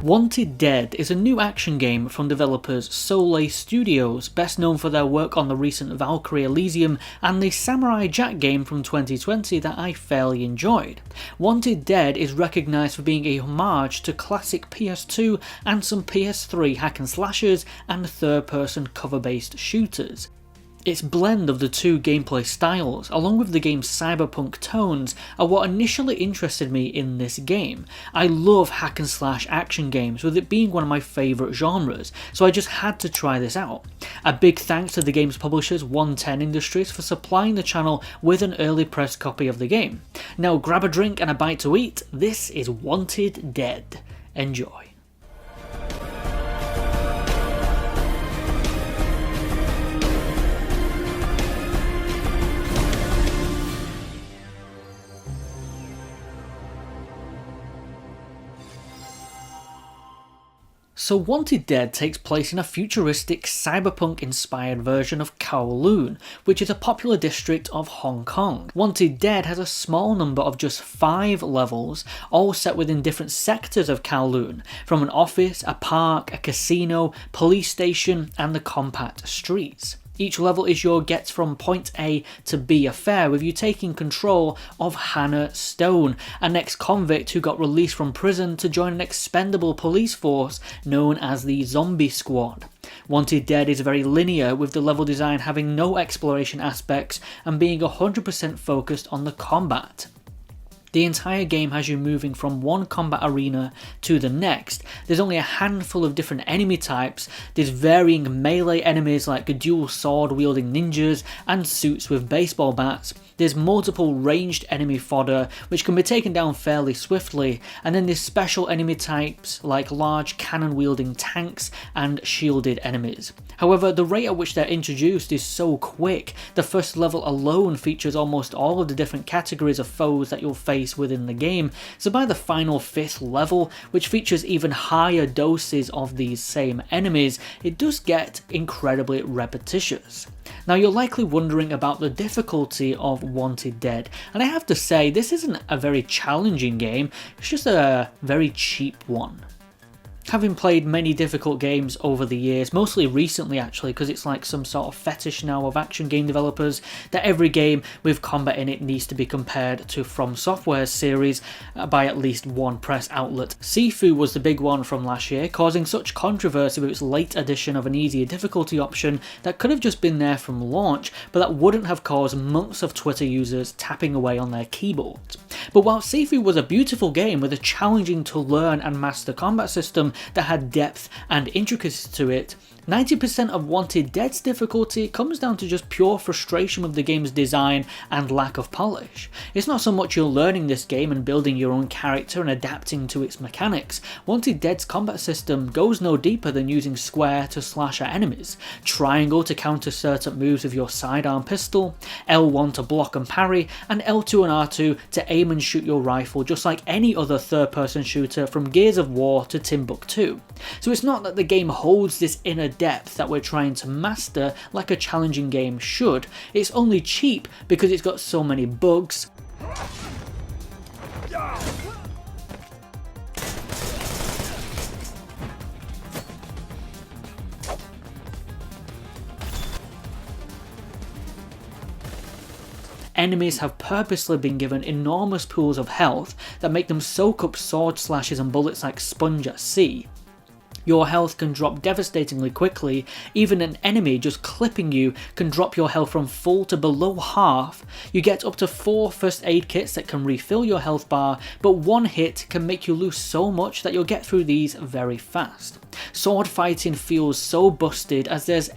Wanted Dead is a new action game from developers Soleil Studios, best known for their work on the recent Valkyrie Elysium and the Samurai Jack game from 2020 that I fairly enjoyed. Wanted Dead is recognised for being a homage to classic PS2 and some PS3 hack and slashers and third-person cover-based shooters. Its blend of the two gameplay styles, along with the game's cyberpunk tones, are what initially interested me in this game. I love hack and slash action games, with it being one of my favourite genres, so I just had to try this out. A big thanks to the game's publishers 110 Industries for supplying the channel with an early press copy of the game. Now grab a drink and a bite to eat, this is Wanted Dead. Enjoy. So Wanted Dead takes place in a futuristic cyberpunk-inspired version of Kowloon, which is a popular district of Hong Kong. Wanted Dead has a small number of just 5 levels, all set within different sectors of Kowloon, from an office, a park, a casino, police station, and the compact streets. Each level is your get from point A to B affair, with you taking control of Hannah Stone, an ex-convict who got released from prison to join an expendable police force known as the Zombie Squad. Wanted Dead is very linear, with the level design having no exploration aspects and being 100% focused on the combat. The entire game has you moving from one combat arena to the next. There's only a handful of different enemy types. There's varying melee enemies like dual sword wielding ninjas and suits with baseball bats. There's multiple ranged enemy fodder which can be taken down fairly swiftly, and then there's special enemy types like large cannon wielding tanks and shielded enemies. However, the rate at which they're introduced is so quick. The first level alone features almost all of the different categories of foes that you'll face within the game, so by the final 5th level, which features even higher doses of these same enemies, it does get incredibly repetitious. Now you're likely wondering about the difficulty of Wanted Dead, and I have to say this isn't a very challenging game, it's just a very cheap one. Having played many difficult games over the years, mostly recently actually, because it's like some sort of fetish now of action game developers, that every game with combat in it needs to be compared to From Software's series by at least one press outlet. Sifu was the big one from last year, causing such controversy with its late addition of an easier difficulty option that could have just been there from launch, but that wouldn't have caused months of Twitter users tapping away on their keyboards. But while Sifu was a beautiful game with a challenging to learn and master combat system that had depth and intricacy to it, 90% of Wanted Dead's difficulty comes down to just pure frustration with the game's design and lack of polish. It's not so much you're learning this game and building your own character and adapting to its mechanics. Wanted Dead's combat system goes no deeper than using square to slash at enemies, triangle to counter certain moves with your sidearm pistol, L1 to block and parry, and L2 and R2 to aim and shoot your rifle, just like any other third-person shooter from Gears of War to Timbuktu. So it's not that the game holds this inner depth that we're trying to master like a challenging game should, it's only cheap because it's got so many bugs, enemies have purposely been given enormous pools of health that make them soak up sword slashes and bullets like sponge at sea. Your health can drop devastatingly quickly, even an enemy just clipping you can drop your health from full to below half. You get up to 4 first aid kits that can refill your health bar, but one hit can make you lose so much that you'll get through these very fast. Sword fighting feels so busted as there's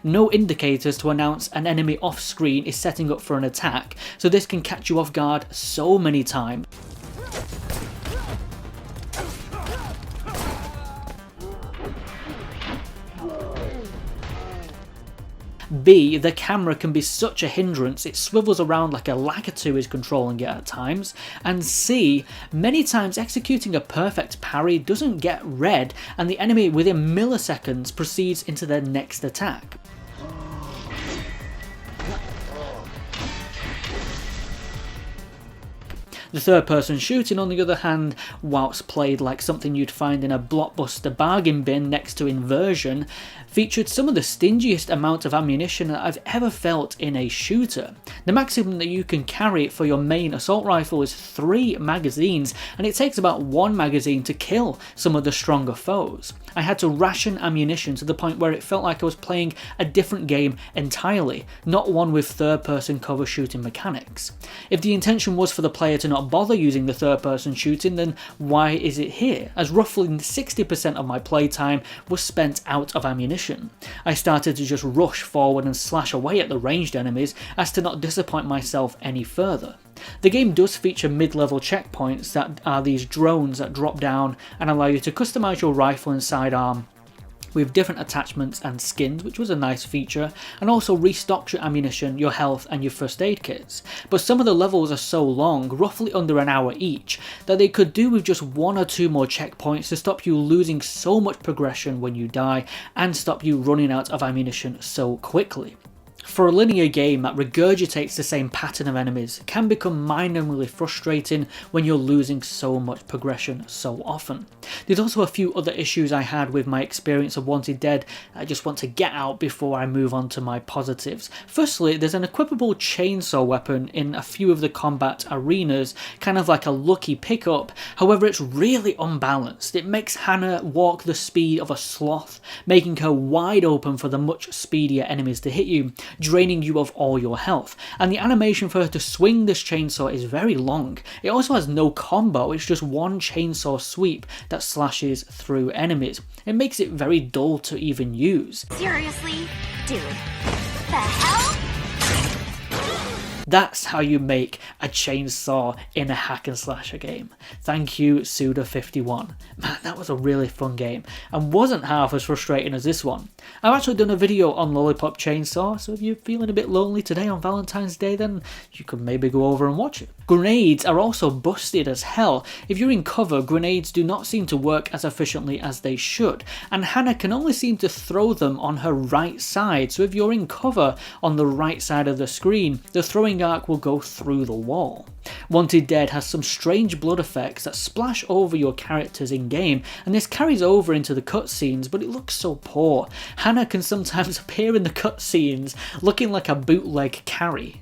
no indicators to announce an enemy off screen is setting up for an attack, so this can catch you off guard so many times. B, the camera can be such a hindrance, it swivels around like a Lakitu is controlling it at times. And C, many times executing a perfect parry doesn't get read and the enemy within milliseconds proceeds into their next attack. The third-person shooting, on the other hand, whilst played like something you'd find in a blockbuster bargain bin next to Inversion, featured some of the stingiest amount of ammunition that I've ever felt in a shooter. The maximum that you can carry for your main assault rifle is 3 magazines, and it takes about 1 magazine to kill some of the stronger foes. I had to ration ammunition to the point where it felt like I was playing a different game entirely, not one with third-person cover shooting mechanics. If the intention was for the player to not bother using the third-person shooting, then why is it here, as roughly 60% of my playtime was spent out of ammunition. I started to just rush forward and slash away at the ranged enemies as to not disappoint myself any further. The game does feature mid-level checkpoints that are these drones that drop down and allow you to customise your rifle and sidearm with different attachments and skins, which was a nice feature, and also restocks your ammunition, your health and your first aid kits. But some of the levels are so long, roughly under an hour each, that they could do with just 1 or 2 more checkpoints to stop you losing so much progression when you die and stop you running out of ammunition so quickly. For a linear game that regurgitates the same pattern of enemies, can become mind-numbingly frustrating when you're losing so much progression so often. There's also a few other issues I had with my experience of Wanted Dead that I just want to get out before I move on to my positives. Firstly, there's an equipable chainsaw weapon in a few of the combat arenas, kind of like a lucky pickup, however it's really unbalanced. It makes Hannah walk the speed of a sloth, making her wide open for the much speedier enemies to hit you, draining you of all your health, and the animation for her to swing this chainsaw is very long. It also has no combo, it's just one chainsaw sweep that slashes through enemies. It makes it very dull to even use. Seriously? Dude, the hell? That's how you make a chainsaw in a hack and slasher game. Thank you, Suda51. Man, that was a really fun game, and wasn't half as frustrating as this one. I've actually done a video on Lollipop Chainsaw, so if you're feeling a bit lonely today on Valentine's Day, then you could maybe go over and watch it. Grenades are also busted as hell. If you're in cover, grenades do not seem to work as efficiently as they should, and Hannah can only seem to throw them on her right side, so if you're in cover on the right side of the screen, the throwing arc will go through the wall. Wanted Dead has some strange blood effects that splash over your characters in game, and this carries over into the cutscenes, but it looks so poor. Hannah can sometimes appear in the cutscenes looking like a bootleg carry.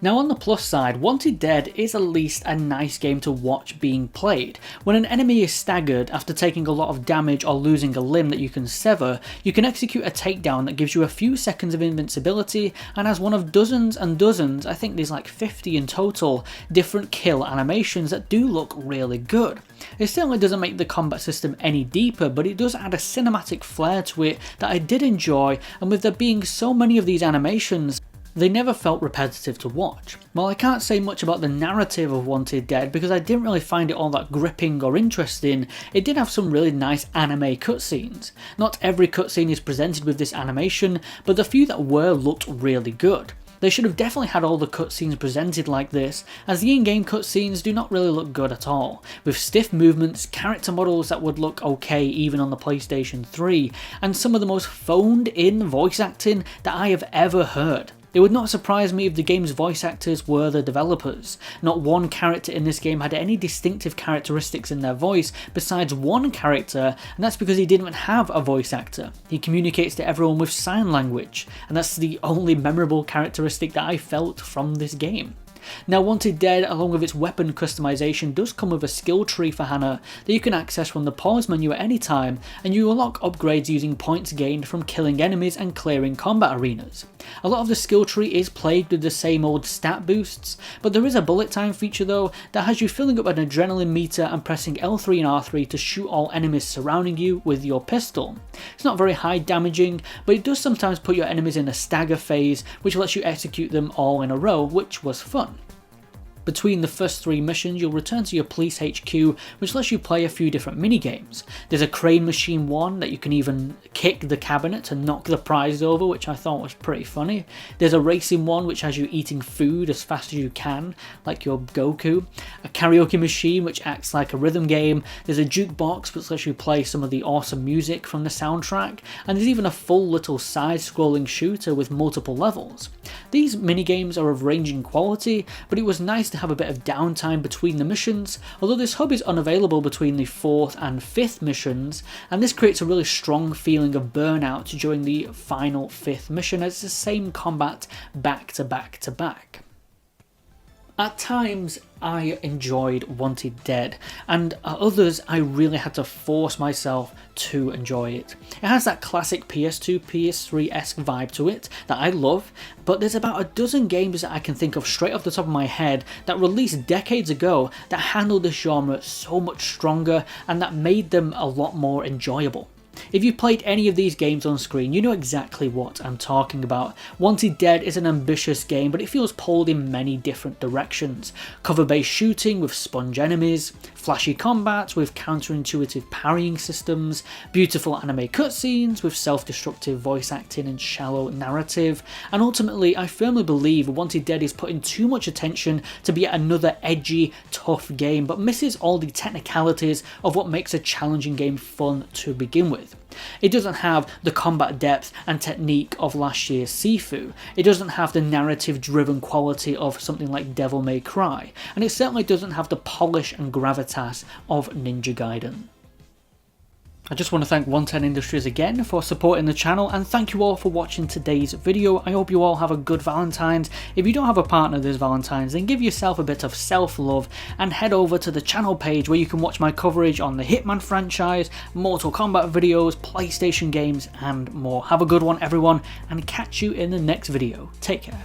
Now on the plus side, Wanted Dead is at least a nice game to watch being played. When an enemy is staggered after taking a lot of damage or losing a limb that you can sever, you can execute a takedown that gives you a few seconds of invincibility and has one of dozens and dozens, I think there's like 50 in total, different kill animations that do look really good. It certainly doesn't make the combat system any deeper, but it does add a cinematic flair to it that I did enjoy, and with there being so many of these animations, they never felt repetitive to watch. While I can't say much about the narrative of Wanted Dead because I didn't really find it all that gripping or interesting, it did have some really nice anime cutscenes. Not every cutscene is presented with this animation, but the few that were looked really good. They should have definitely had all the cutscenes presented like this, as the in-game cutscenes do not really look good at all, with stiff movements, character models that would look okay even on the PlayStation 3, and some of the most phoned-in voice acting that I have ever heard. It would not surprise me if the game's voice actors were the developers. Not one character in this game had any distinctive characteristics in their voice besides one character, and that's because he didn't even have a voice actor. He communicates to everyone with sign language, and that's the only memorable characteristic that I felt from this game. Now Wanted Dead, along with its weapon customization, does come with a skill tree for Hannah that you can access from the pause menu at any time, and you unlock upgrades using points gained from killing enemies and clearing combat arenas. A lot of the skill tree is plagued with the same old stat boosts, but there is a bullet time feature though that has you filling up an adrenaline meter and pressing L3 and R3 to shoot all enemies surrounding you with your pistol. It's not very high damaging, but it does sometimes put your enemies in a stagger phase, which lets you execute them all in a row, which was fun. Between the first 3 missions, you'll return to your police HQ, which lets you play a few different minigames. There's a crane machine one that you can even kick the cabinet to knock the prize over, which I thought was pretty funny. There's a racing one which has you eating food as fast as you can, like your Goku. A karaoke machine which acts like a rhythm game. There's a jukebox which lets you play some of the awesome music from the soundtrack. And there's even a full little side-scrolling shooter with multiple levels. These minigames are of ranging quality, but it was nice to have a bit of downtime between the missions, although this hub is unavailable between the 4th and 5th missions, and this creates a really strong feeling of burnout during the final 5th mission as it's the same combat back to back to back. At times, I enjoyed Wanted Dead, and at others, I really had to force myself to enjoy it. It has that classic PS2, PS3-esque vibe to it that I love, but there's about a dozen games that I can think of straight off the top of my head that released decades ago that handled this genre so much stronger and that made them a lot more enjoyable. If you've played any of these games on screen, you know exactly what I'm talking about. Wanted Dead is an ambitious game, but it feels pulled in many different directions. Cover-based shooting with sponge enemies, flashy combat with counterintuitive parrying systems, beautiful anime cutscenes with self-destructive voice acting and shallow narrative, and ultimately I firmly believe Wanted Dead is putting too much attention to be another edgy, tough game, but misses all the technicalities of what makes a challenging game fun to begin with. It doesn't have the combat depth and technique of last year's Sifu, it doesn't have the narrative driven quality of something like Devil May Cry, and it certainly doesn't have the polish and gravitas of Ninja Gaiden. I just want to thank 110 Industries again for supporting the channel, and thank you all for watching today's video. I hope you all have a good Valentine's. If you don't have a partner this Valentine's, then give yourself a bit of self-love and head over to the channel page where you can watch my coverage on the Hitman franchise, Mortal Kombat videos, PlayStation games and more. Have a good one everyone, and catch you in the next video. Take care.